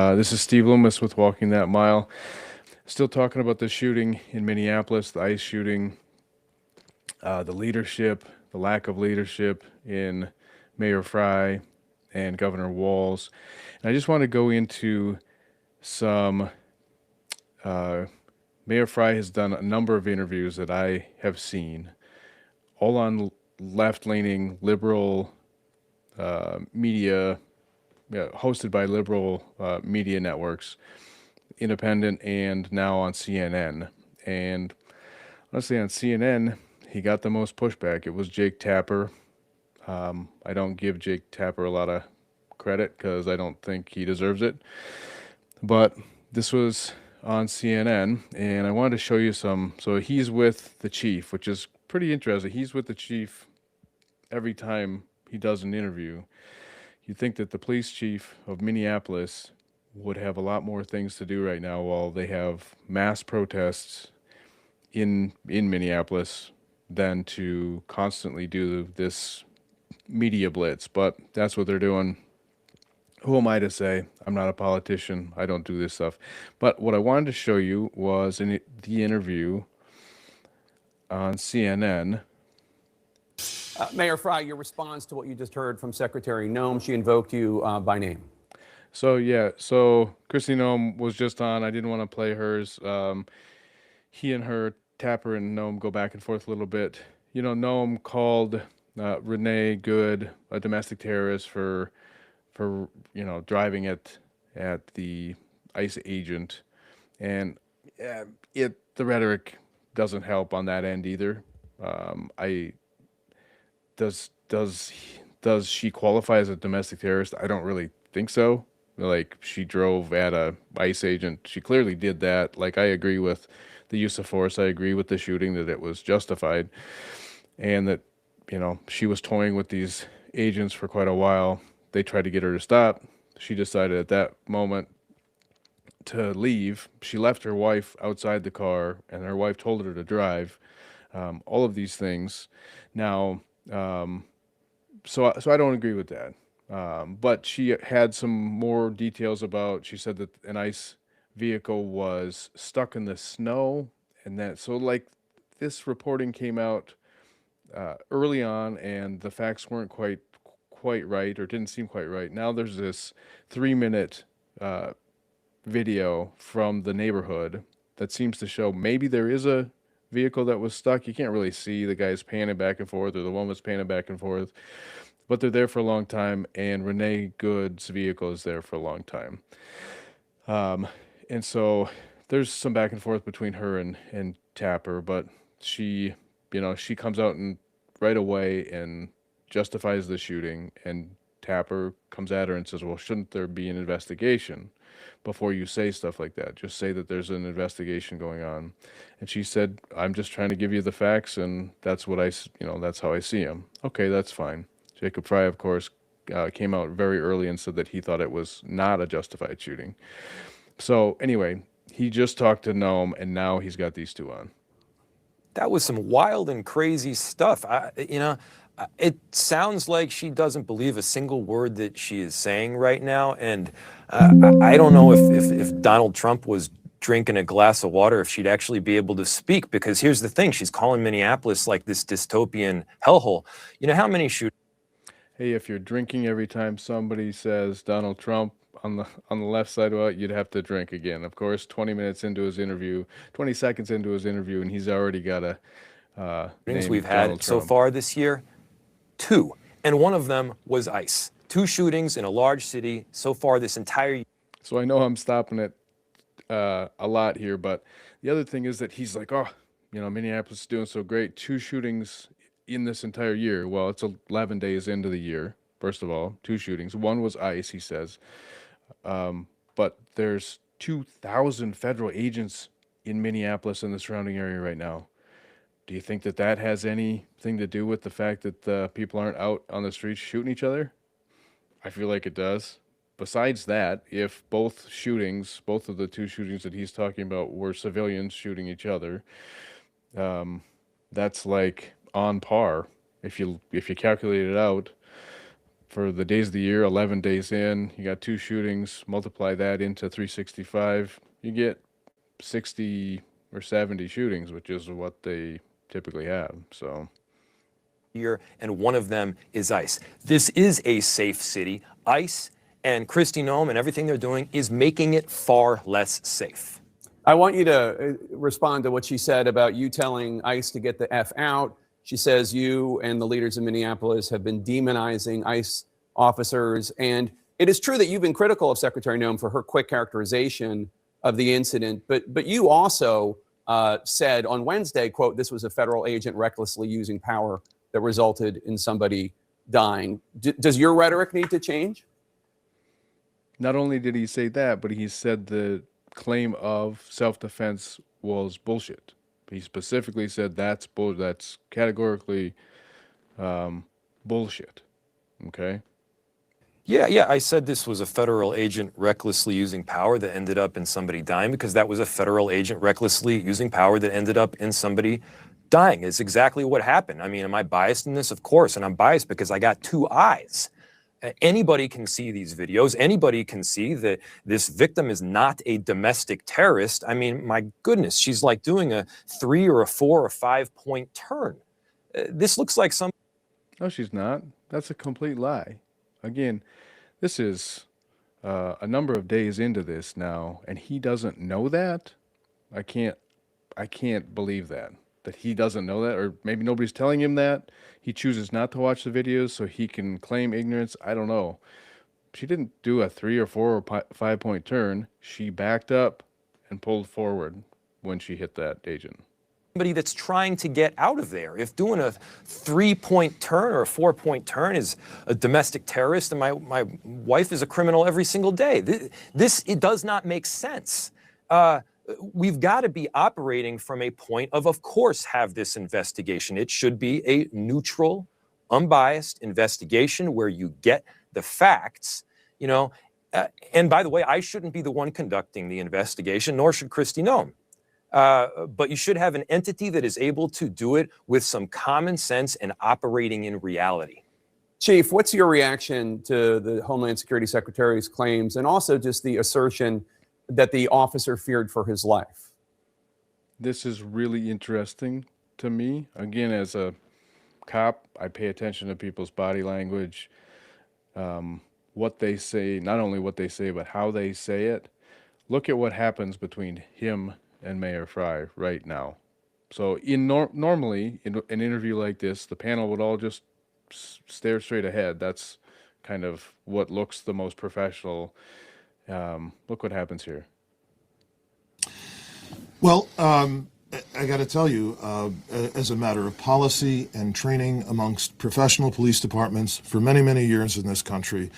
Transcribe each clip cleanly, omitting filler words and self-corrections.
This is Steve Loomis with Walking That Mile. Still talking about the shooting in Minneapolis, the ICE shooting, the leadership, the lack of leadership in Mayor Frey and Governor Walz. And I just want to go into some. Mayor Frey has done a number of interviews that I have seen, all on left-leaning liberal media, hosted by liberal media networks, independent and now on CNN. And honestly, on CNN, he got the most pushback. It was Jake Tapper. I don't give Jake Tapper a lot of credit because I don't think he deserves it. But this was on CNN, and I wanted to show you some. So he's with the chief, which is pretty interesting. He's with the chief every time he does an interview. You'd think that the police chief of Minneapolis would have a lot more things to do right now while they have mass protests in Minneapolis than to constantly do this media blitz. But that's what they're doing. Who am I to say? I'm not a politician. I don't do this stuff. But what I wanted to show you was the interview on CNN. Mayor Frey, your response to what you just heard from Secretary Noem, she invoked you by name. So Kristi Noem was just on. I didn't want to play hers. He and her, Tapper and Noem, go back and forth a little bit. You know, Noem called Renee Good a domestic terrorist for driving at the ICE agent, and the rhetoric doesn't help on that end either. I does she qualify as a domestic terrorist? I don't really think so. Like, she drove at a ICE agent. She clearly did that. Like, I agree with the use of force. I agree with the shooting, that it was justified, and that she was toying with these agents for quite a while. They tried to get her to stop. She decided at that moment to leave. She left her wife outside the car, and her wife told her to drive. All of these things. Now, so I don't agree with that. But she had some more details about. She said that an ICE vehicle was stuck in the snow, and like this reporting came out early on, and the facts weren't quite right, or didn't seem quite right. Now there's this 3-minute video from the neighborhood that seems to show maybe there is a vehicle that was stuck. You can't really see the guys panning back and forth, or the woman's panning back and forth, but they're there for a long time, and Renee Good's vehicle is there for a long time. And so there's some back and forth between her and Tapper, but she comes out and right away and justifies the shooting, and Tapper comes at her and says, well, shouldn't there be an investigation before you say stuff like that? Just say that there's an investigation going on. And she said, I'm just trying to give you the facts, and that's what that's how I see him. Okay, that's fine. Jacob Frey, of course, came out very early and said that he thought it was not a justified shooting. So anyway, he just talked to Noem, and now he's got these two on. That was some wild and crazy stuff. It sounds like she doesn't believe a single word that she is saying right now. And I don't know if Donald Trump was drinking a glass of water, if she'd actually be able to speak. Because here's the thing, she's calling Minneapolis like this dystopian hellhole. You know how many shootings? Hey, if you're drinking every time somebody says Donald Trump on the left side, well, you'd have to drink again. Of course, 20 seconds into his interview, and he's already got a name we've had Donald so Trump. far this year. 2, and one of them was ICE. 2 shootings in a large city so far this entire year. So I know I'm stopping it a lot here, but the other thing is that he's like, oh, Minneapolis is doing so great. 2 shootings in this entire year. Well, it's 11 days into the year. First of all, 2 shootings. One was ICE, he says. But there's 2,000 federal agents in Minneapolis and the surrounding area right now. Do you think that has anything to do with the fact that people aren't out on the streets shooting each other? I feel like it does. Besides that, if both of the 2 shootings that he's talking about were civilians shooting each other, that's like on par. If you calculate it out, for the days of the year, 11 days in, you got 2 shootings, multiply that into 365, you get 60 or 70 shootings, which is what they typically have. So Year, and one of them is ICE. This is a safe city. ICE and Kristi Noem and everything they're doing is making it far less safe. I want you to respond to what she said about you telling ICE to get the F out. She says you and the leaders in Minneapolis have been demonizing ICE officers. And it is true that you've been critical of Secretary Noem for her quick characterization of the incident. But you also said on Wednesday, quote, this was a federal agent recklessly using power that resulted in somebody dying. Does your rhetoric need to change? not only did he say that, but he said the claim of self-defense was bullshit. He specifically said that's categorically bullshit. Okay. Yeah, I said this was a federal agent recklessly using power that ended up in somebody dying because that was a federal agent recklessly using power that ended up in somebody dying. It's exactly what happened. I mean, am I biased in this? Of course, and I'm biased because I got two eyes. Anybody can see these videos. Anybody can see that this victim is not a domestic terrorist. I mean, my goodness, she's like doing a 3 or a 4 or 5 point turn. This looks like some. No, she's not. That's a complete lie. Again, this is a number of days into this now, and he doesn't know that. I can't believe that he doesn't know that, or maybe nobody's telling him that. He chooses not to watch the videos so he can claim ignorance. I don't know. She didn't do a 3 or 4 or 5 point turn. She backed up and pulled forward when she hit that agent. Somebody that's trying to get out of there. If doing a 3 point turn or a 4 point turn is a domestic terrorist, and my wife is a criminal every single day, it does not make sense. We've got to be operating from a point of course, have this investigation. It should be a neutral, unbiased investigation where you get the facts, you know. And by the way, I shouldn't be the one conducting the investigation, nor should Kristi Noem. But you should have an entity that is able to do it with some common sense and operating in reality. Chief, what's your reaction to the Homeland Security Secretary's claims and also just the assertion that the officer feared for his life? This is really interesting to me. Again, as a cop, I pay attention to people's body language, what they say, not only what they say, but how they say it. Look at what happens between him and Mayor Frey right now. So normally in an interview like this, the panel would all just stare straight ahead. That's kind of what looks the most professional. Look what happens here. Well, I got to tell you, as a matter of policy and training amongst professional police departments for many, many years in this country,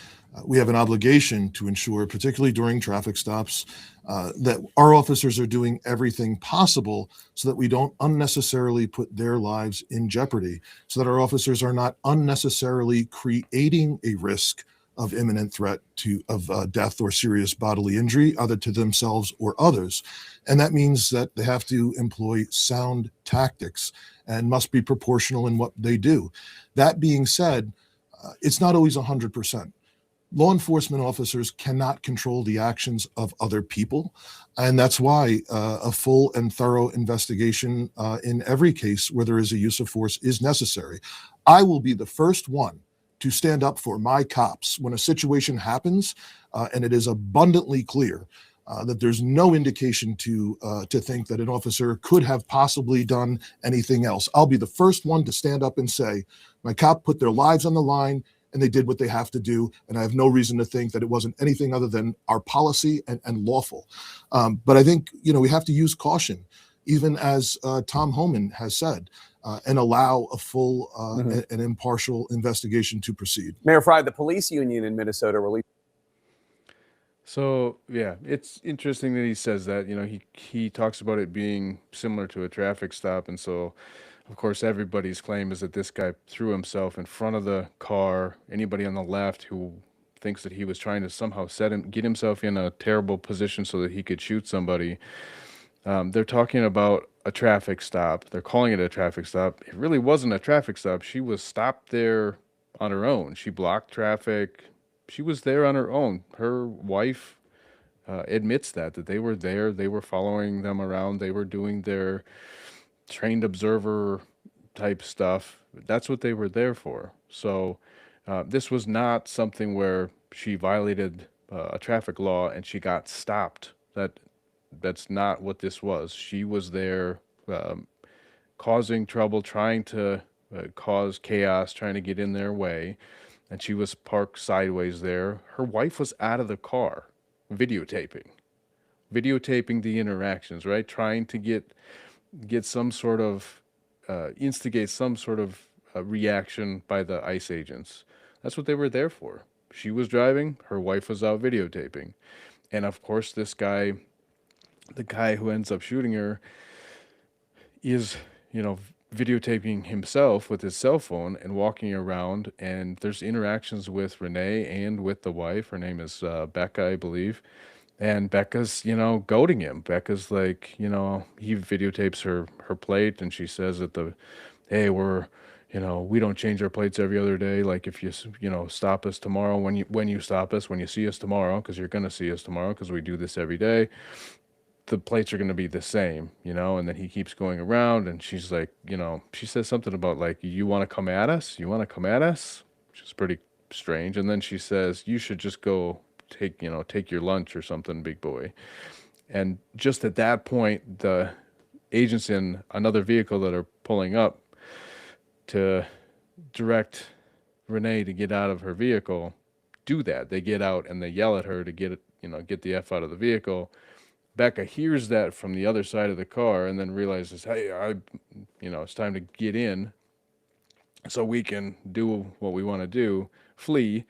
we have an obligation to ensure, particularly during traffic stops, that our officers are doing everything possible so that we don't unnecessarily put their lives in jeopardy, so that our officers are not unnecessarily creating a risk of imminent threat of death or serious bodily injury, either to themselves or others. And that means that they have to employ sound tactics and must be proportional in what they do. That being said, it's not always 100%. Law enforcement officers cannot control the actions of other people. And that's why a full and thorough investigation in every case where there is a use of force is necessary. I will be the first one to stand up for my cops when a situation happens and it is abundantly clear that there's no indication to think that an officer could have possibly done anything else. I'll be the first one to stand up and say, my cop put their lives on the line and they did what they have to do. And I have no reason to think that it wasn't anything other than our policy and lawful. But I think, we have to use caution, even as Tom Homan has said, and allow a full and impartial investigation to proceed. Mayor Frey, the police union in Minnesota released. So yeah, it's interesting that he says that. He talks about it being similar to a traffic stop, and so of course everybody's claim is that this guy threw himself in front of the car. Anybody on the left who thinks that he was trying to somehow get himself in a terrible position so that he could shoot somebody. They're talking about a traffic stop. They're calling it a traffic stop. It really wasn't a traffic stop. She was stopped there on her own. She blocked traffic. She was there on her own. Her wife admits that they were there. They were following them around. They were doing their trained observer type stuff. That's what they were there for. So this was not something where she violated a traffic law and she got stopped. That's not what this was. She was there causing trouble, trying to cause chaos, trying to get in their way, and she was parked sideways there. Her wife was out of the car, videotaping the interactions, right? Trying to get some sort of instigate some sort of reaction by the ICE agents. That's what they were there for. She was driving, her wife was out videotaping. And of course, this guy, the guy who ends up shooting her, is, videotaping himself with his cell phone and walking around. And there's interactions with Renee and with the wife. Her name is Becca, I believe. And Becca's, goading him. Becca's like, he videotapes her plate, and she says that hey, we don't change our plates every other day. Like if you stop us tomorrow, when you stop us, when you see us tomorrow, because you're gonna see us tomorrow, because we do this every day, the plates are gonna be the same, And then he keeps going around, and she's like, she says something about like, you want to come at us? You want to come at us? Which is pretty strange. And then she says, you should just go take your lunch or something, big boy. And just at that point, the agents in another vehicle that are pulling up to direct Renee to get out of her vehicle do that. They get out and they yell at her to get the F out of the vehicle. Becca hears that from the other side of the car and then realizes, hey, it's time to get in so we can do what we want to do, flee.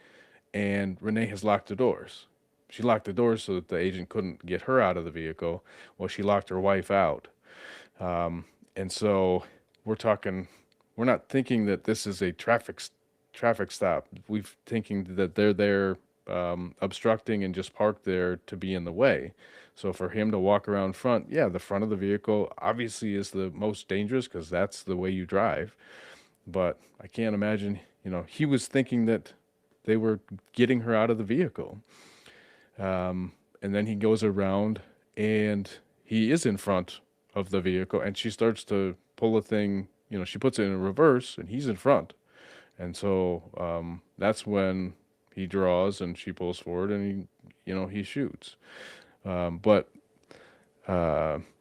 And Renee has locked the doors. She locked the doors so that the agent couldn't get her out of the vehicle. Well, she locked her wife out. And so we're not thinking that this is a traffic stop. We're thinking that they're there obstructing and just parked there to be in the way. So for him to walk around front, the front of the vehicle obviously is the most dangerous because that's the way you drive. But I can't imagine, he was thinking that they were getting her out of the vehicle. And then he goes around and he is in front of the vehicle and she starts to pull a thing, she puts it in reverse and he's in front. And so that's when he draws and she pulls forward and he shoots. But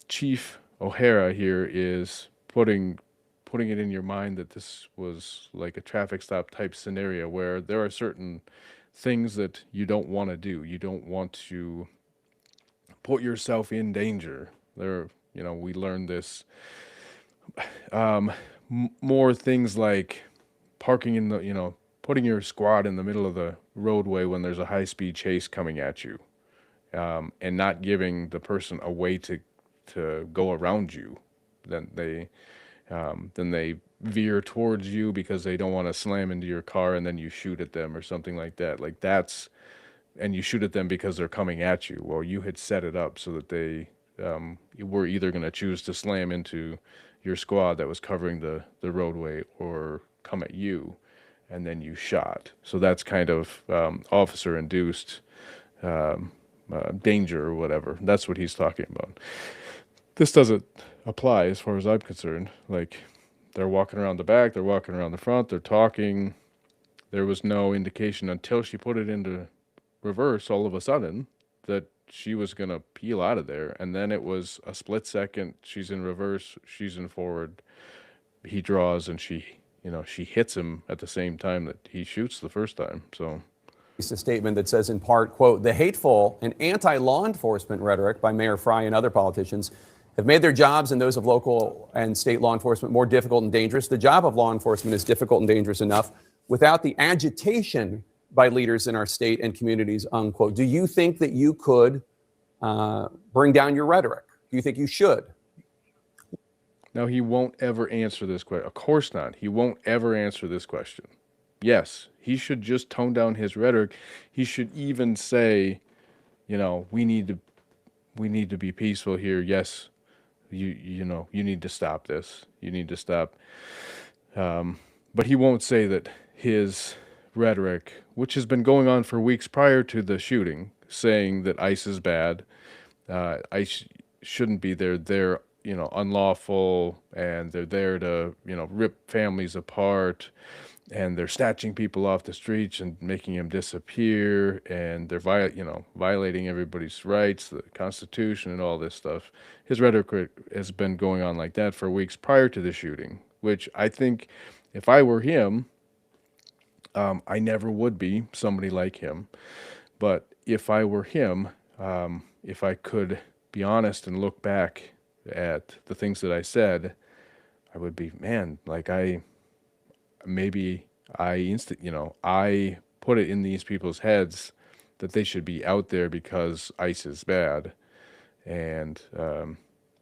Chief O'Hara here is putting it in your mind that this was like a traffic stop type scenario where there are certain things that you don't want to do. You don't want to put yourself in danger. We learned this. More things like parking in the, putting your squad in the middle of the roadway when there's a high-speed chase coming at you, and not giving the person a way to go around you. Then they veer towards you because they don't want to slam into your car, and then you shoot at them or something like that. And you shoot at them because they're coming at you. Well, you had set it up so that they were either going to choose to slam into your squad that was covering the roadway or come at you, and then you shot. So that's kind of officer-induced danger or whatever. That's what he's talking about. This doesn't apply as far as I'm concerned. Like, they're walking around the back, they're walking around the front, they're talking. There was no indication until she put it into reverse all of a sudden that she was going to peel out of there. And then it was a split second. She's in reverse, she's in forward. He draws and she hits him at the same time that he shoots the first time. So A statement that says in part, quote, the hateful and anti-law enforcement rhetoric by Mayor Frey and other politicians have made their jobs and those of local and state law enforcement more difficult and dangerous. The job of law enforcement is difficult and dangerous enough without the agitation by leaders in our state and communities, unquote. Do you think that you could bring down your rhetoric? Do you think you should? No, he won't ever answer this question. Of course not. He won't ever answer this question. Yes, he should just tone down his rhetoric. He should even say, we need to be peaceful here. Yes, you need to stop this. You need to stop. But he won't say that his rhetoric, which has been going on for weeks prior to the shooting, saying that ICE is bad, ICE shouldn't be there. They're, unlawful, and they're there to, rip families apart, and they're snatching people off the streets and making them disappear, and they're violating everybody's rights, the Constitution, and all this stuff. His rhetoric has been going on like that for weeks prior to the shooting, which I think if I were him, I never would be somebody like him. But if I were him, if I could be honest and look back at the things that I said, I would be, man, like I put it in these people's heads that they should be out there because ICE is bad, and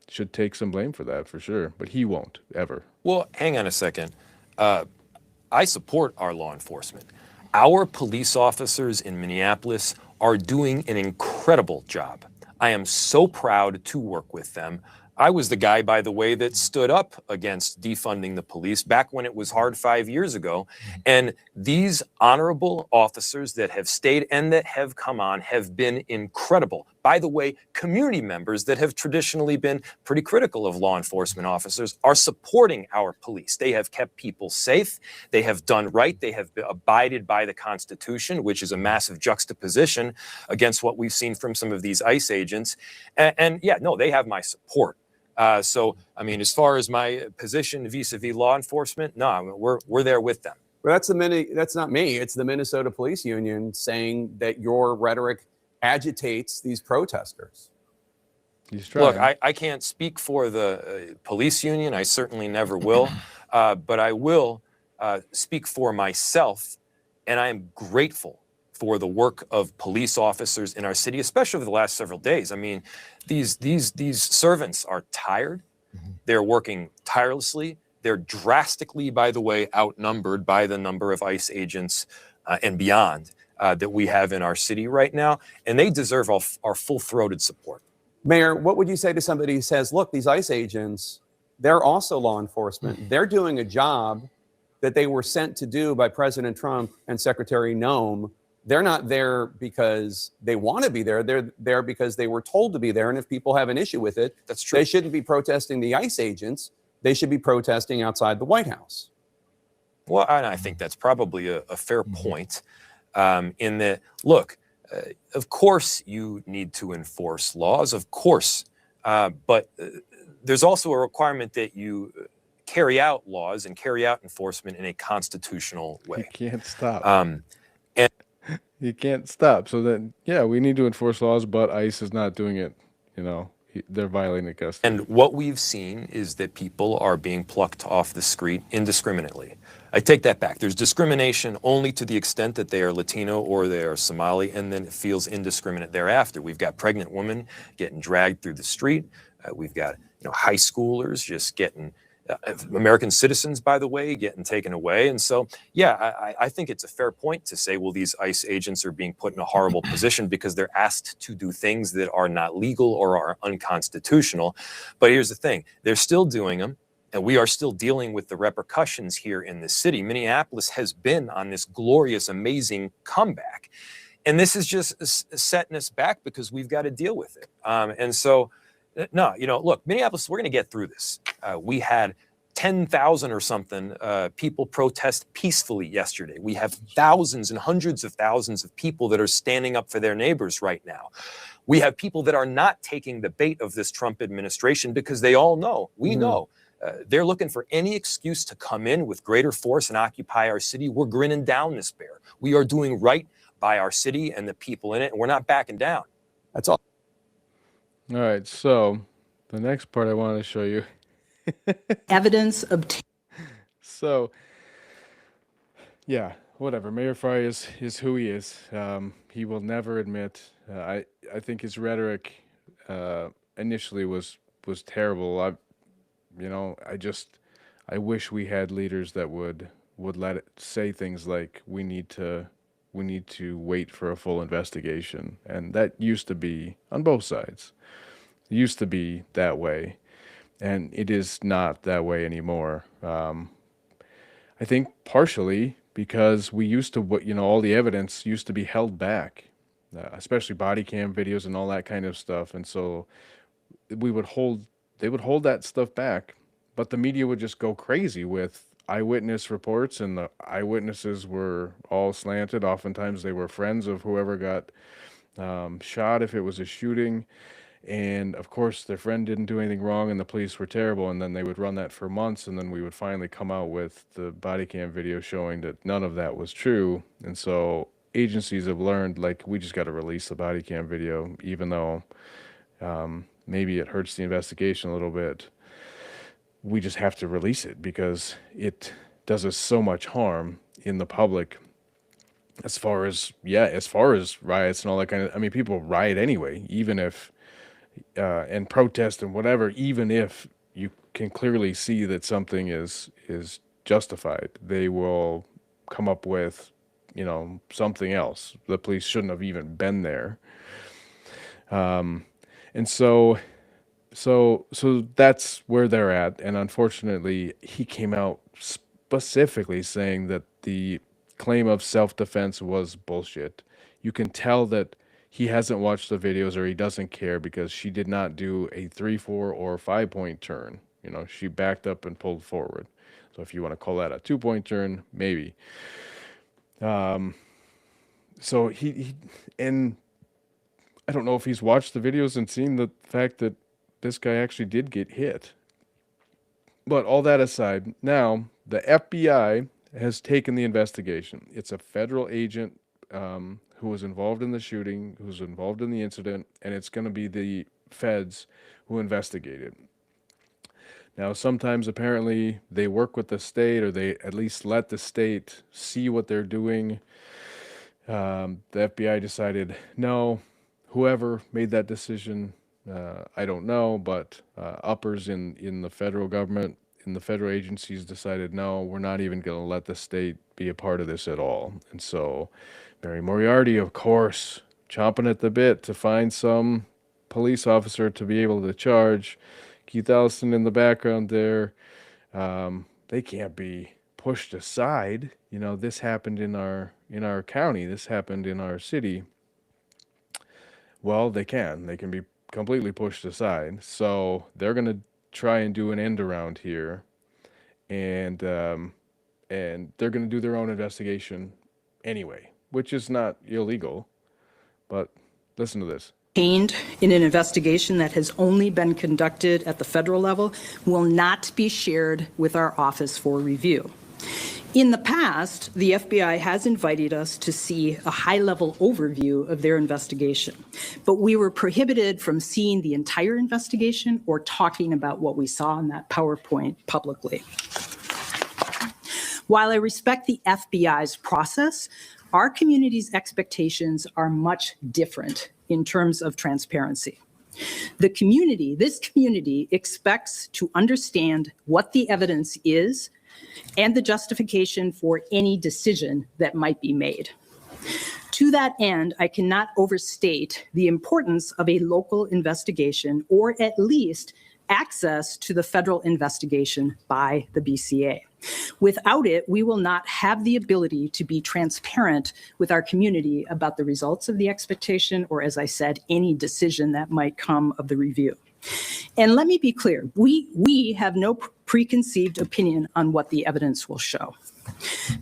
should take some blame for that for sure. But he won't ever. Well, hang on a second. I support our law enforcement. Our police officers in Minneapolis are doing an incredible job. I am so proud to work with them. I was the guy, by the way, that stood up against defunding the police back when it was hard 5 years ago. And these honorable officers that have stayed and that have come on have been incredible. By the way, community members that have traditionally been pretty critical of law enforcement officers are supporting our police. They have kept people safe. They have done right. They have abided by the Constitution, which is a massive juxtaposition against what we've seen from some of these ICE agents. And yeah, no, they have my support. So, I mean, as far as my position vis-a-vis law enforcement, no, we're there with them. Well, that's not me. It's the Minnesota Police Union saying that your rhetoric agitates these protesters. Look, I can't speak for the police union. I certainly never will. But I will speak for myself. And I am grateful for the work of police officers in our city, especially over the last several days. I mean, these servants are tired. They're working tirelessly. They're drastically, by the way, outnumbered by the number of ICE agents and beyond that we have in our city right now. And they deserve our full-throated support. Mayor, what would you say to somebody who says, look, these ICE agents, they're also law enforcement. They're doing a job that they were sent to do by President Trump and Secretary Noem. They're not there because they want to be there. They're there because they were told to be there. And if people have an issue with it, that's true. They shouldn't be protesting the ICE agents. They should be protesting outside the White House. Well, I think that's probably a fair point in that, look, of course you need to enforce laws, of course, but there's also a requirement that you carry out laws and carry out enforcement in a constitutional way. You can't stop. You can't stop. So then, yeah, we need to enforce laws, but ICE is not doing it. They're violating the Constitution. And what we've seen is that people are being plucked off the street indiscriminately. I take that back. There's discrimination only to the extent that they are Latino or they are Somali, and then it feels indiscriminate thereafter. We've got pregnant women getting dragged through the street. We've got high schoolers just getting American citizens, by the way, getting taken away. And so, yeah, I think it's a fair point to say, well, these ICE agents are being put in a horrible position because they're asked to do things that are not legal or are unconstitutional. But here's the thing, they're still doing them. And we are still dealing with the repercussions here in the city. Minneapolis has been on this glorious, amazing comeback. And this is just setting us back because we've got to deal with it. And so, no, look, Minneapolis, we're going to get through this. We had 10,000 or something people protest peacefully yesterday. We have thousands and hundreds of thousands of people that are standing up for their neighbors right now. We have people that are not taking the bait of this Trump administration because they all know, we know, they're looking for any excuse to come in with greater force and occupy our city. We're grinning down this bear. We are doing right by our city and the people in it, and we're not backing down. That's all. All right, so the next part I wanted to show you. Evidence obtained. So, yeah, whatever. Mayor Frey is who he is. He will never admit. I think his rhetoric initially was terrible. I wish we had leaders that would let it say things like we need to wait for a full investigation, and that used to be on both sides. It used to be that way, and it is not that way anymore. I think partially because we used to, all the evidence used to be held back, especially body cam videos and all that kind of stuff. And so they would hold that stuff back, but the media would just go crazy with eyewitness reports, and the eyewitnesses were all slanted. Oftentimes they were friends of whoever got shot if it was a shooting. And of course, their friend didn't do anything wrong and the police were terrible. And then they would run that for months. And then we would finally come out with the body cam video showing that none of that was true. And so agencies have learned, like, we just got to release the body cam video, even though maybe it hurts the investigation a little bit. We just have to release it because it does us so much harm in the public. As far as riots and all that kind of, I mean, people riot anyway, even if, and protest and whatever, even if you can clearly see that something is justified, they will come up with, something else. The police shouldn't have even been there. And so that's where they're at. And unfortunately, he came out specifically saying that the claim of self-defense was bullshit. You can tell that he hasn't watched the videos or he doesn't care because she did not do a 3, 4, or 5-point turn. She backed up and pulled forward. So if you want to call that a 2-point turn, maybe. So he and I don't know if he's watched the videos and seen the fact that this guy actually did get hit. But all that aside, now the FBI has taken the investigation. It's a federal agent who was involved in the shooting, who's involved in the incident, and it's going to be the feds who investigate it. Now, sometimes apparently they work with the state, or they at least let the state see what they're doing. The FBI decided, no, whoever made that decision, I don't know, but uppers in the federal government, in the federal agencies decided, no, we're not even going to let the state be a part of this at all. And so Mary Moriarty, of course, chomping at the bit to find some police officer to be able to charge. Keith Ellison in the background there. They can't be pushed aside. This happened in our county. This happened in our city. Well, they can. They can be completely pushed aside. So they're going to try and do an end around here, and they're going to do their own investigation anyway, which is not illegal. But listen to this. Contained in an investigation that has only been conducted at the federal level will not be shared with our office for review. In the past, the FBI has invited us to see a high-level overview of their investigation, but we were prohibited from seeing the entire investigation or talking about what we saw in that PowerPoint publicly. While I respect the FBI's process, our community's expectations are much different in terms of transparency. This community expects to understand what the evidence is and the justification for any decision that might be made. To that end, I cannot overstate the importance of a local investigation, or at least access to the federal investigation by the BCA. Without it, we will not have the ability to be transparent with our community about the results of the expectation, or, as I said, any decision that might come of the review. And let me be clear, we have no preconceived opinion on what the evidence will show.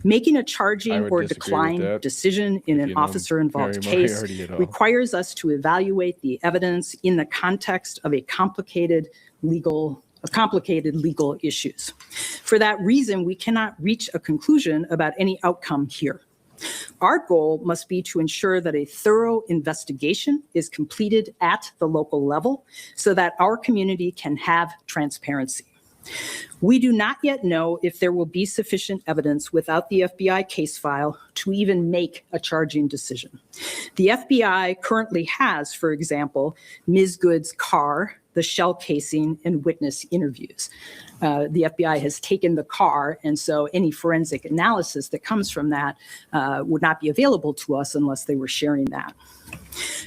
Making a charging or decline decision in an officer-involved case requires us to evaluate the evidence in the context of complicated legal issues. For that reason, we cannot reach a conclusion about any outcome here. Our goal must be to ensure that a thorough investigation is completed at the local level so that our community can have transparency. We do not yet know if there will be sufficient evidence without the FBI case file to even make a charging decision. The FBI currently has, for example, Ms. Good's car, the shell casing, and witness interviews. The FBI has taken the car, and so any forensic analysis that comes from that would not be available to us unless they were sharing that.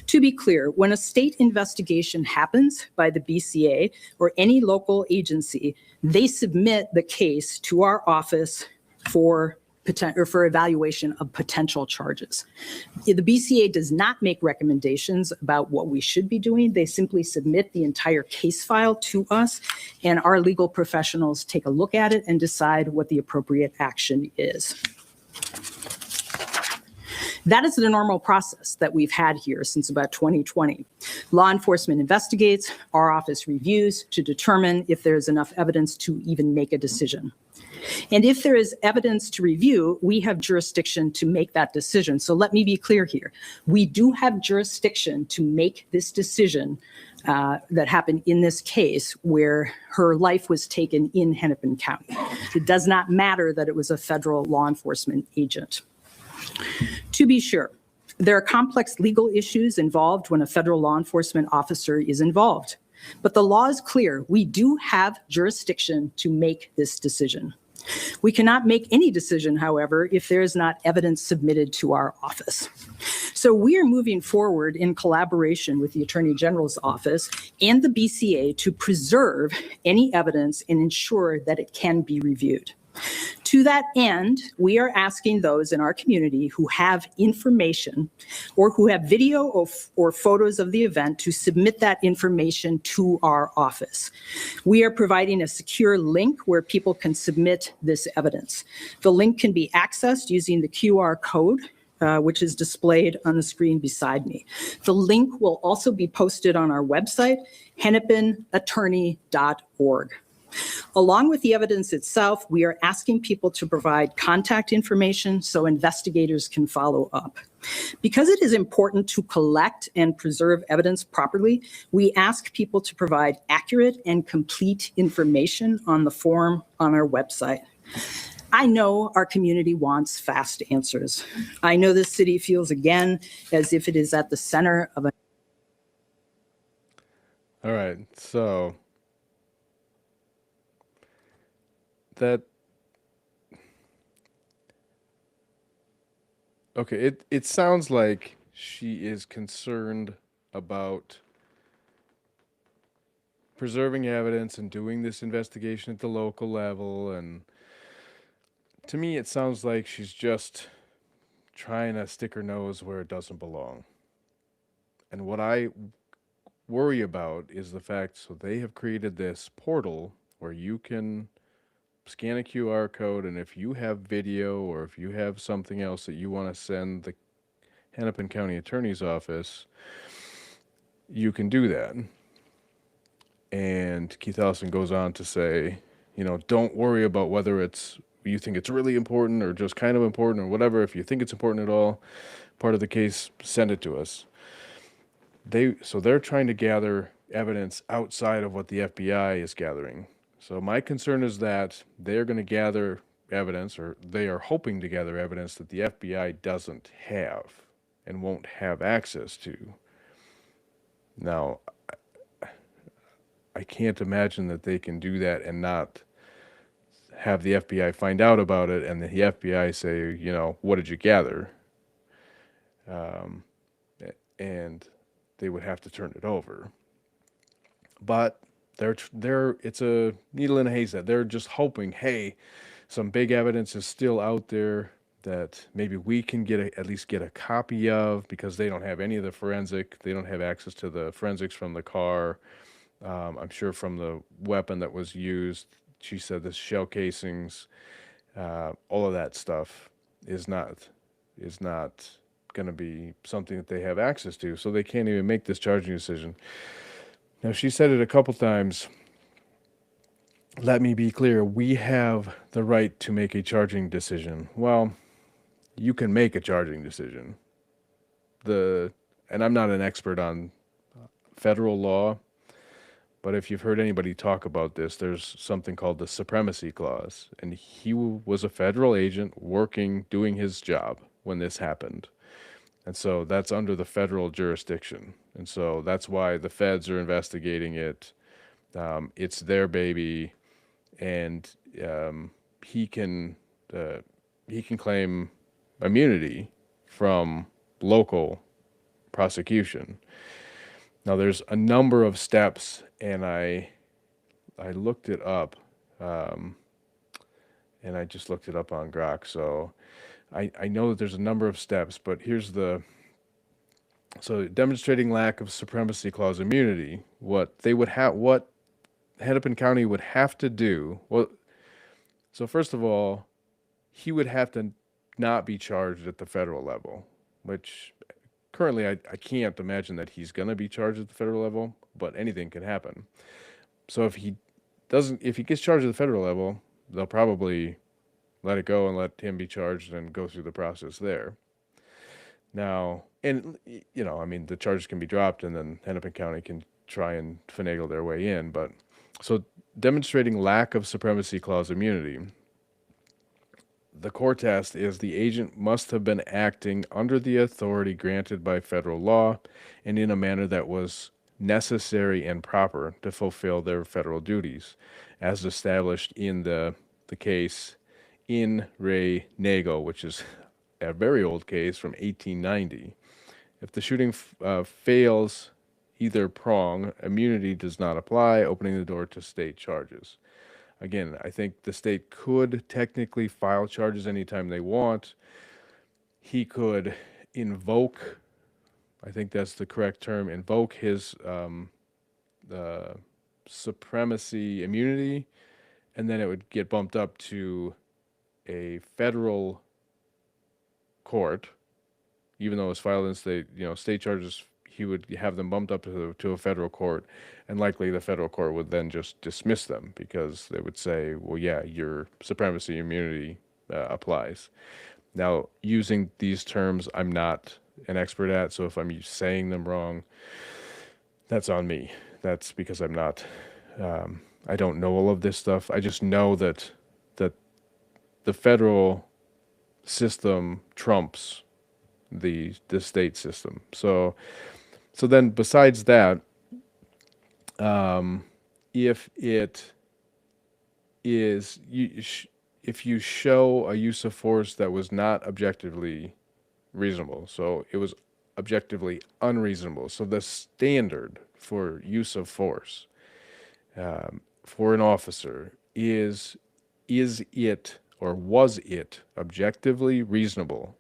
To be clear, when a state investigation happens by the BCA or any local agency, they submit the case to our office for for evaluation of potential charges. The BCA does not make recommendations about what we should be doing. They simply submit the entire case file to us, and our legal professionals take a look at it and decide what the appropriate action is. That is the normal process that we've had here since about 2020. Law enforcement investigates, our office reviews to determine if there is enough evidence to even make a decision. And if there is evidence to review, we have jurisdiction to make that decision. So let me be clear here. We do have jurisdiction to make this decision that happened in this case where her life was taken in Hennepin County. It does not matter that it was a federal law enforcement agent. To be sure, there are complex legal issues involved when a federal law enforcement officer is involved. But the law is clear. We do have jurisdiction to make this decision. We cannot make any decision, however, if there is not evidence submitted to our office. So we are moving forward in collaboration with the Attorney General's office and the BCA to preserve any evidence and ensure that it can be reviewed. To that end, we are asking those in our community who have information or who have video or photos of the event to submit that information to our office. We are providing a secure link where people can submit this evidence. The link can be accessed using the QR code which is displayed on the screen beside me. The link will also be posted on our website, hennepinattorney.org. Along with the evidence itself, we are asking people to provide contact information so investigators can follow up. Because it is important to collect and preserve evidence properly, we ask people to provide accurate and complete information on the form on our website. I know our community wants fast answers. I know this city feels again as if it is at the center of a. All right, so okay, it sounds like she is concerned about preserving evidence and doing this investigation at the local level, and to me it sounds like she's just trying to stick her nose where it doesn't belong. And what I worry about is the fact, so they have created this portal where you can scan a QR code, and if you have video or if you have something else that you want to send the Hennepin County Attorney's Office, you can do that. And Keith Ellison goes on to say, you know, don't worry about whether you think it's really important or just kind of important or whatever. If you think it's important at all, part of the case, send it to us. So they're trying to gather evidence outside of what the FBI is gathering. So my concern is that they're going to gather evidence, or they are hoping to gather evidence that the FBI doesn't have and won't have access to. Now, I can't imagine that they can do that and not have the FBI find out about it and the FBI say, you know, what did you gather? And they would have to turn it over. But it's a needle in a haystack. They're just hoping, hey, some big evidence is still out there that maybe we can at least get a copy of, because they don't have any of the forensic. They don't have access to the forensics from the car. I'm sure from the weapon that was used. She said the shell casings, all of that stuff is not going to be something that they have access to, so they can't even make this charging decision. Now, she said it a couple times. Let me be clear. We have the right to make a charging decision. Well, you can make a charging decision. And I'm not an expert on federal law, but if you've heard anybody talk about this, there's something called the Supremacy Clause. And he was a federal agent doing his job when this happened. And so that's under the federal jurisdiction. And so that's why the feds are investigating it. It's their baby. And he can claim immunity from local prosecution. Now, there's a number of steps, and I looked it up, and I just looked it up on Grok. So I know that there's a number of steps, but here's so demonstrating lack of supremacy clause immunity, what Hennepin County would have to do, well, so first of all, he would have to not be charged at the federal level, which currently I can't imagine that he's going to be charged at the federal level, but anything can happen. So if he gets charged at the federal level, they'll probably let it go and let him be charged and go through the process there. Now, and I mean, the charges can be dropped and then Hennepin County can try and finagle their way in. But so demonstrating lack of supremacy clause immunity, the core test is the agent must have been acting under the authority granted by federal law and in a manner that was necessary and proper to fulfill their federal duties, as established in the case in Re Nego, which is a very old case from 1890. If the shooting fails either prong, immunity does not apply, opening the door to state charges. Again, I think the state could technically file charges anytime they want. He could invoke, I think that's the correct term, invoke his supremacy immunity, and then it would get bumped up to a federal court, even though it was filed in state charges. He would have them bumped up to a federal court, and likely the federal court would then just dismiss them because they would say, well, yeah, your supremacy immunity applies. Now, using these terms, I'm not an expert at, so if I'm saying them wrong, that's on me. That's because I'm not, I don't know all of this stuff. I just know that the federal system trumps the state system. So then besides that, if it is, if you show a use of force that was not objectively reasonable, so it was objectively unreasonable. So the standard for use of force for an officer is it or was it objectively reasonable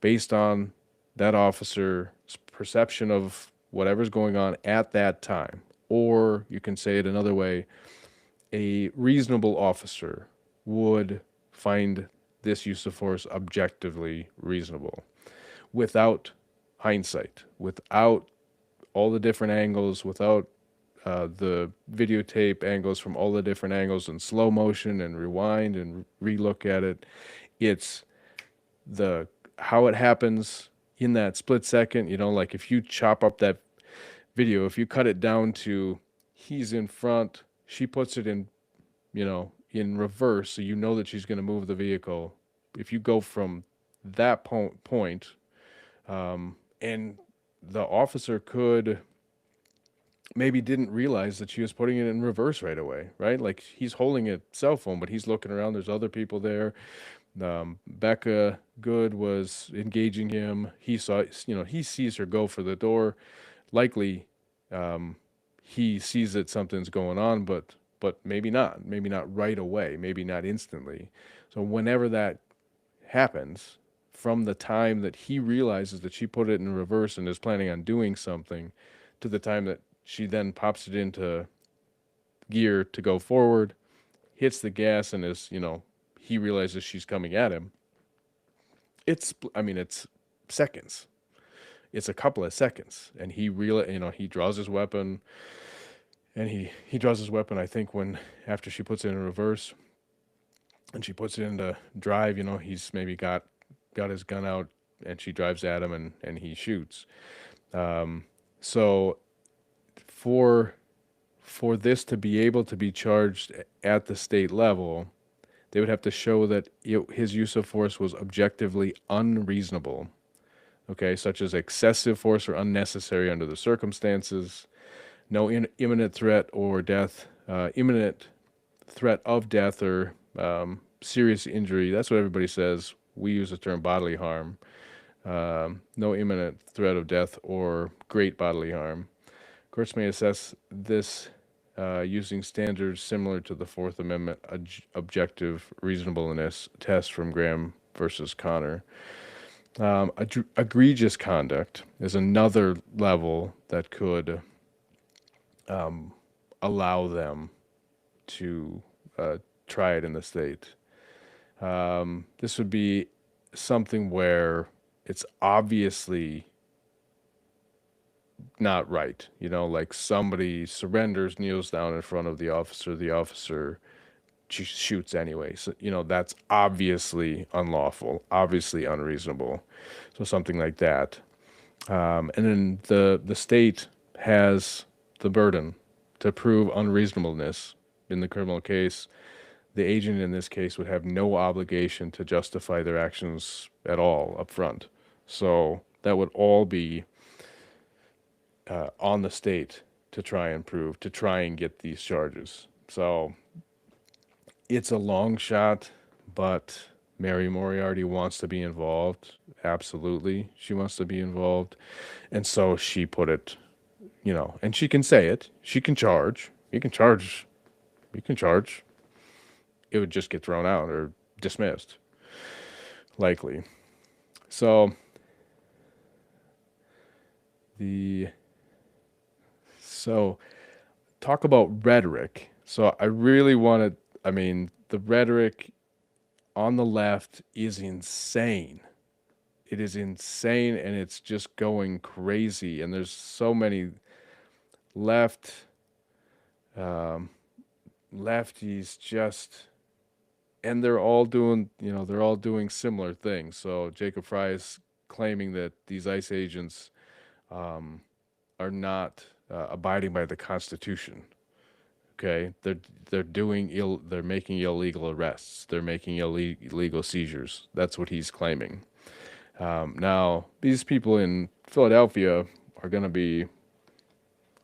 based on that officer's perception of whatever's going on at that time? Or you can say it another way, a reasonable officer would find this use of force objectively reasonable without hindsight, without all the different angles, without the videotape angles from all the different angles and slow motion and rewind and relook at it. It's how it happens in that split second. Like if you chop up that video, if you cut it down to he's in front, she puts it in, in reverse, so that she's going to move the vehicle. If you go from that point, and the officer could maybe didn't realize that she was putting it in reverse right away, right? Like he's holding a cell phone, but he's looking around. There's other people there. Becca Good was engaging him. He saw, he sees her go for the door. Likely, he sees that something's going on, but maybe not right away, maybe not instantly. So whenever that happens, from the time that he realizes that she put it in reverse and is planning on doing something to the time that she then pops it into gear to go forward, hits the gas, and he realizes she's coming at him. It's seconds. It's a couple of seconds, and he draws his weapon, and he draws his weapon. I think after she puts it in reverse, and she puts it into drive, he's maybe got his gun out, and she drives at him, and he shoots. So for this to be able to be charged at the state level, they would have to show that his use of force was objectively unreasonable, okay, such as excessive force or unnecessary under the circumstances, no imminent threat or death, imminent threat of death or serious injury. That's what everybody says. We use the term bodily harm. No imminent threat of death or great bodily harm. Courts may assess this using standards similar to the Fourth Amendment objective reasonableness test from Graham versus Connor. Egregious conduct is another level that could allow them to try it in the state. This would be something where it's obviously not right. Like somebody surrenders, kneels down in front of the officer shoots anyway. So, that's obviously unlawful, obviously unreasonable. So something like that. And then the state has the burden to prove unreasonableness in the criminal case. The agent in this case would have no obligation to justify their actions at all up front. So that would all be on the state to try and prove, to try and get these charges. So it's a long shot, but Mary Moriarty wants to be involved. Absolutely, she wants to be involved. And so she put it, and she can say it. She can charge. You can charge. It would just get thrown out or dismissed, likely. So talk about rhetoric. So I really wanted, the rhetoric on the left is insane. It is insane, and it's just going crazy. And there's so many lefties just, and they're all doing similar things. So Jacob Frey is claiming that these ICE agents are not abiding by the Constitution. Okay, they're making illegal arrests. They're making illegal seizures. That's what he's claiming. Now, these people in Philadelphia are going to be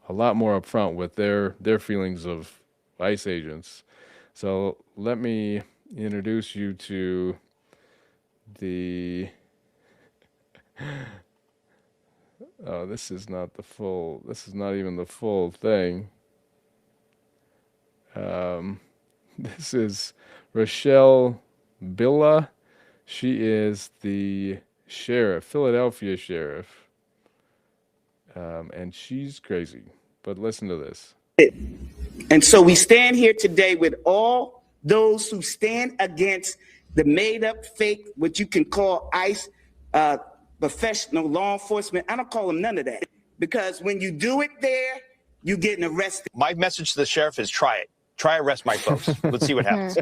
a lot more upfront with their feelings of ICE agents. So let me introduce you to the. Oh, this is not even the full thing. This is Rochelle Billa. She is the sheriff, Philadelphia sheriff. And she's crazy. But listen to this. And so we stand here today with all those who stand against the made up fake, what you can call ICE, professional law enforcement. I don't call them none of that, because when you do it there, you're getting arrested. My message to the sheriff is try it. Try arrest my folks. Let's see what happens.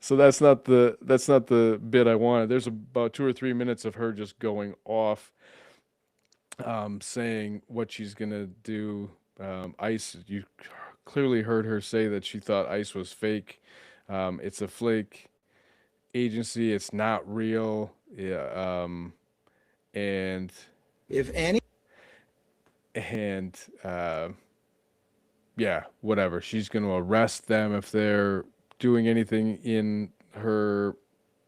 So that's not the bit I wanted. There's about 2 or 3 minutes of her just going off, saying what she's gonna do. ICE, you clearly heard her say that she thought ICE was fake. It's a flake agency. It's not real. Yeah. And If any. And yeah, whatever. She's going to arrest them if they're doing anything in her.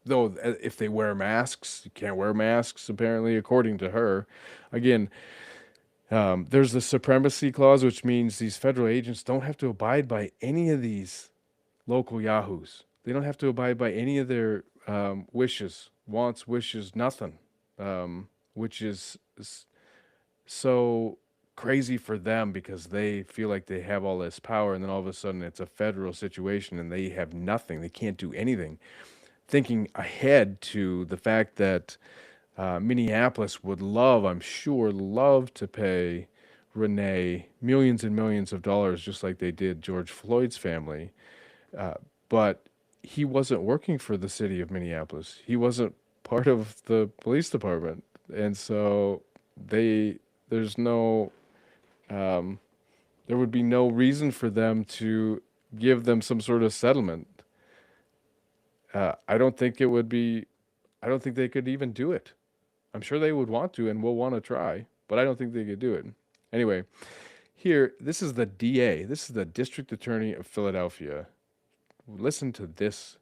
Though, if they wear masks, you can't wear masks, apparently, according to her. Again, there's the supremacy clause, which means these federal agents don't have to abide by any of these local yahoos. They don't have to abide by any of their wishes, nothing, which is so crazy for them, because they feel like they have all this power, and then all of a sudden it's a federal situation and they have nothing. They can't do anything. Thinking ahead to the fact that Minneapolis would I'm sure love to pay Renee millions and millions of dollars, just like they did George Floyd's family. But he wasn't working for the city of Minneapolis. He wasn't part of the police department. And so there would be no reason for them to give them some sort of settlement. I don't think they could even do it. I'm sure they would want to and will want to try, but I don't think they could do it. Anyway, this is the DA. This is the District Attorney of Philadelphia. Listen to this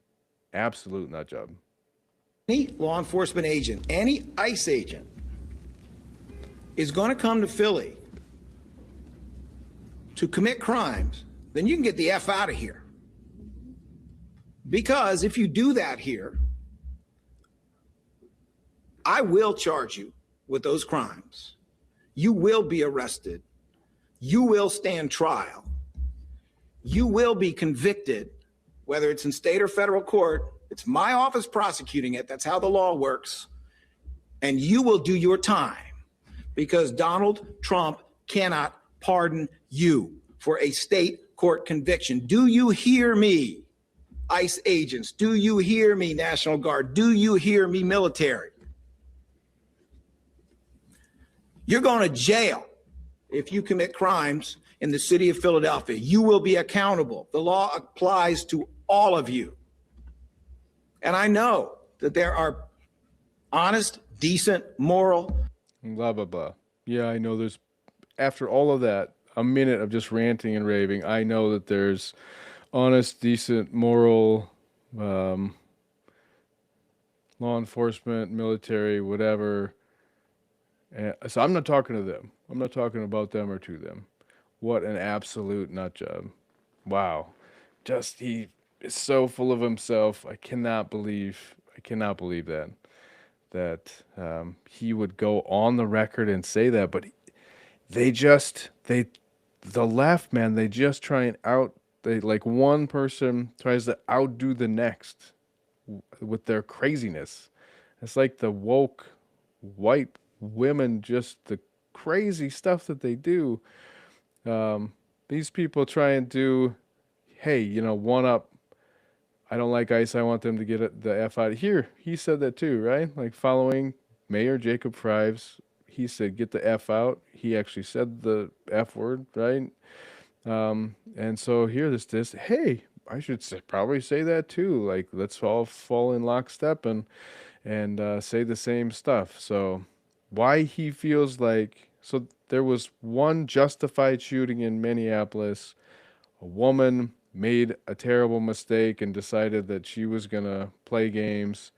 absolute nut job. Any law enforcement agent, any ICE agent is going to come to Philly to commit crimes, then you can get the F out of here. Because if you do that here, I will charge you with those crimes. You will be arrested. You will stand trial. You will be convicted, whether it's in state or federal court. It's my office prosecuting it. That's how the law works. And you will do your time, because Donald Trump cannot pardon you for a state court conviction. Do you hear me, ICE agents? Do you hear me, National Guard? Do you hear me, military? You're going to jail if you commit crimes in the city of Philadelphia. You will be accountable. The law applies to all of you. And I know that there are honest, decent, moral. Blah, blah, blah. Yeah, I know there's, after all of that, a minute of just ranting and raving, I know that there's honest, decent, moral, law enforcement, military, whatever. So I'm not talking to them. I'm not talking about them or to them. What an absolute nut job. Wow. Just, he is so full of himself. I cannot believe that he would go on the record and say that. But the left, man, they just try and like one person tries to outdo the next with their craziness. It's like the woke white women, just the crazy stuff that they do. These people try and do, hey, one up. I don't like ICE. I want them to get the F out of here. He said that too, right? Like following Mayor Jacob Frey, he said, get the F out. He actually said the F word, right? And so here this, hey, I should probably say that too. Like, let's all fall in lockstep and say the same stuff. So why he feels like, so there was one justified shooting in Minneapolis. A woman made a terrible mistake and decided that she was going to play games.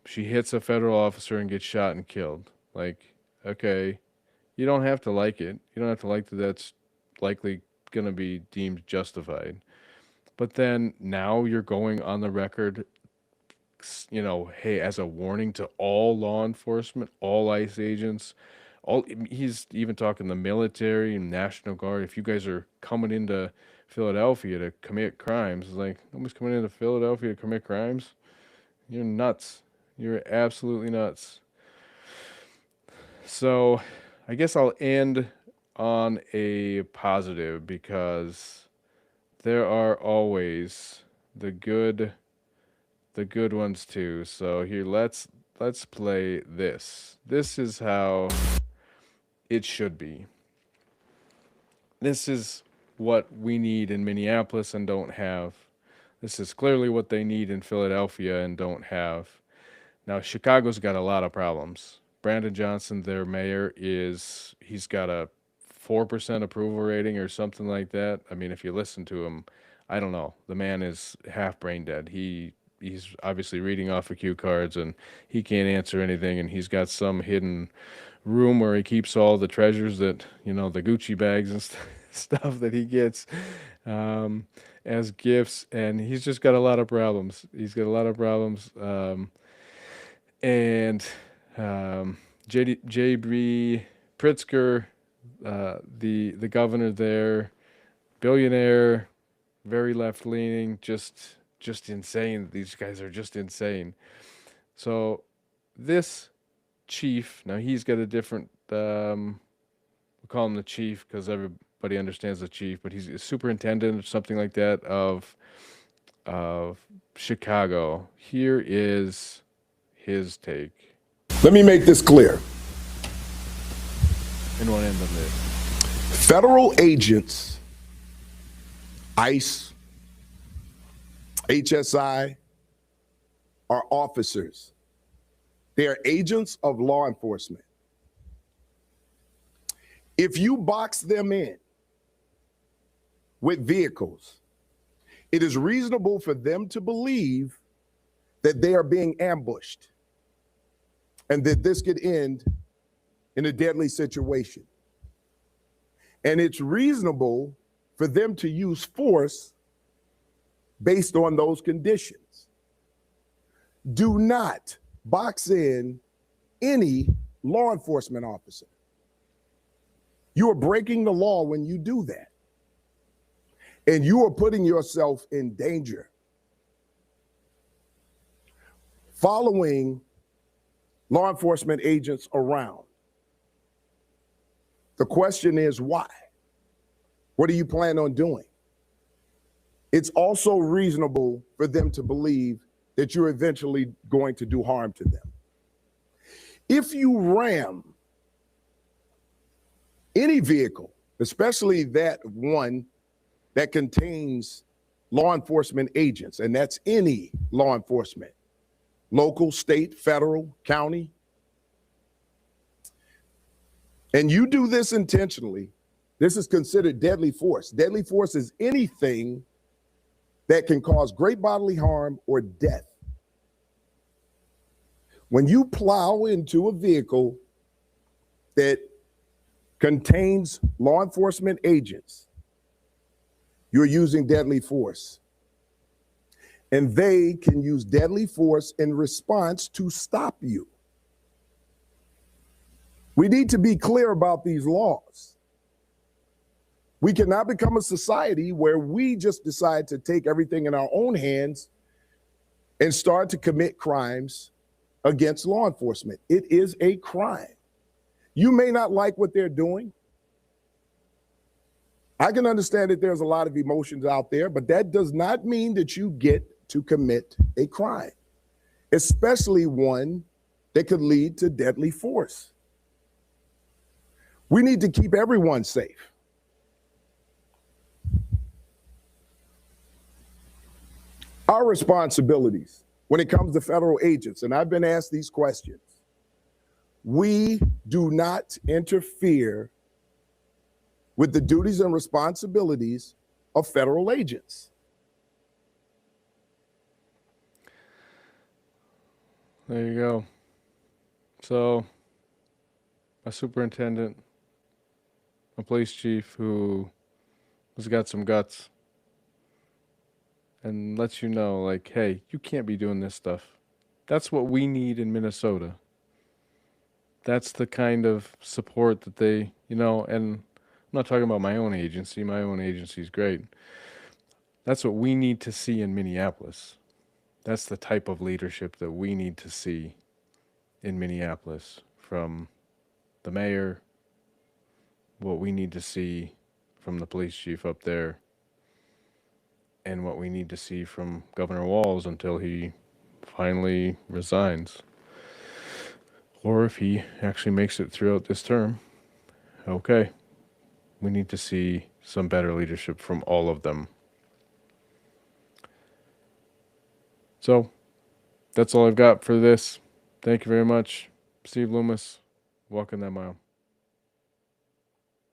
She hits a federal officer and gets shot and killed. Like, okay, you don't have to like it. You don't have to like that that's likely going to be deemed justified. But then now you're going on the record, hey, as a warning to all law enforcement, all ICE agents, he's even talking the military and National Guard. If you guys are coming into Philadelphia to commit crimes, it's like, nobody's coming into Philadelphia to commit crimes. You're nuts. You're absolutely nuts. So I guess I'll end on a positive, because there are always the good ones too. So here, let's play this. This is how it should be. This is what we need in Minneapolis and don't have. This is clearly what they need in Philadelphia and don't have. Now, Chicago's got a lot of problems. Brandon Johnson, their mayor, he's got a 4% approval rating or something like that. I mean, if you listen to him, I don't know. The man is half brain dead. He's obviously reading off of cue cards, and he can't answer anything, and he's got some hidden room where he keeps all the treasures that, the Gucci bags and stuff that he gets as gifts, and he's just got a lot of problems. He's got a lot of problems. J.B. Pritzker, the governor there, billionaire, very left-leaning, just insane. These guys are just insane. So this chief, now he's got a different, we'll call him the chief because everybody understands the chief, but he's a superintendent or something like that of Chicago. Here is his take. Let me make this clear. And one end of this. Federal agents, ICE, HSI, are officers. They are agents of law enforcement. If you box them in with vehicles, it is reasonable for them to believe that they are being ambushed and that this could end in a deadly situation. And it's reasonable for them to use force based on those conditions. Do not box in any law enforcement officer. You are breaking the law when you do that. And you are putting yourself in danger. Following law enforcement agents around. The question is why? What do you plan on doing? It's also reasonable for them to believe that you're eventually going to do harm to them. If you ram any vehicle, especially that one that contains law enforcement agents, and that's any law enforcement, local, state, federal, county, and you do this intentionally, this is considered deadly force. Deadly force is anything that can cause great bodily harm or death. When you plow into a vehicle that contains law enforcement agents, you're using deadly force. And they can use deadly force in response to stop you. We need to be clear about these laws. We cannot become a society where we just decide to take everything in our own hands and start to commit crimes against law enforcement. It is a crime. You may not like what they're doing. I can understand that there's a lot of emotions out there, but that does not mean that you get to commit a crime, especially one that could lead to deadly force. We need to keep everyone safe. Our responsibilities when it comes to federal agents, and I've been asked these questions, we do not interfere with the duties and responsibilities of federal agents. There you go. So, a superintendent, a police chief who has got some guts and lets you know, like, hey, you can't be doing this stuff. That's what we need in Minnesota. That's the kind of support that they, and I'm not talking about my own agency. My own agency is great. That's what we need to see in Minneapolis. That's the type of leadership that we need to see in Minneapolis from the mayor, what we need to see from the police chief up there, and what we need to see from Governor Walz until he finally resigns. Or if he actually makes it throughout this term, okay. We need to see some better leadership from all of them. So, that's all I've got for this. Thank you very much. Steve Loomis, walking that mile.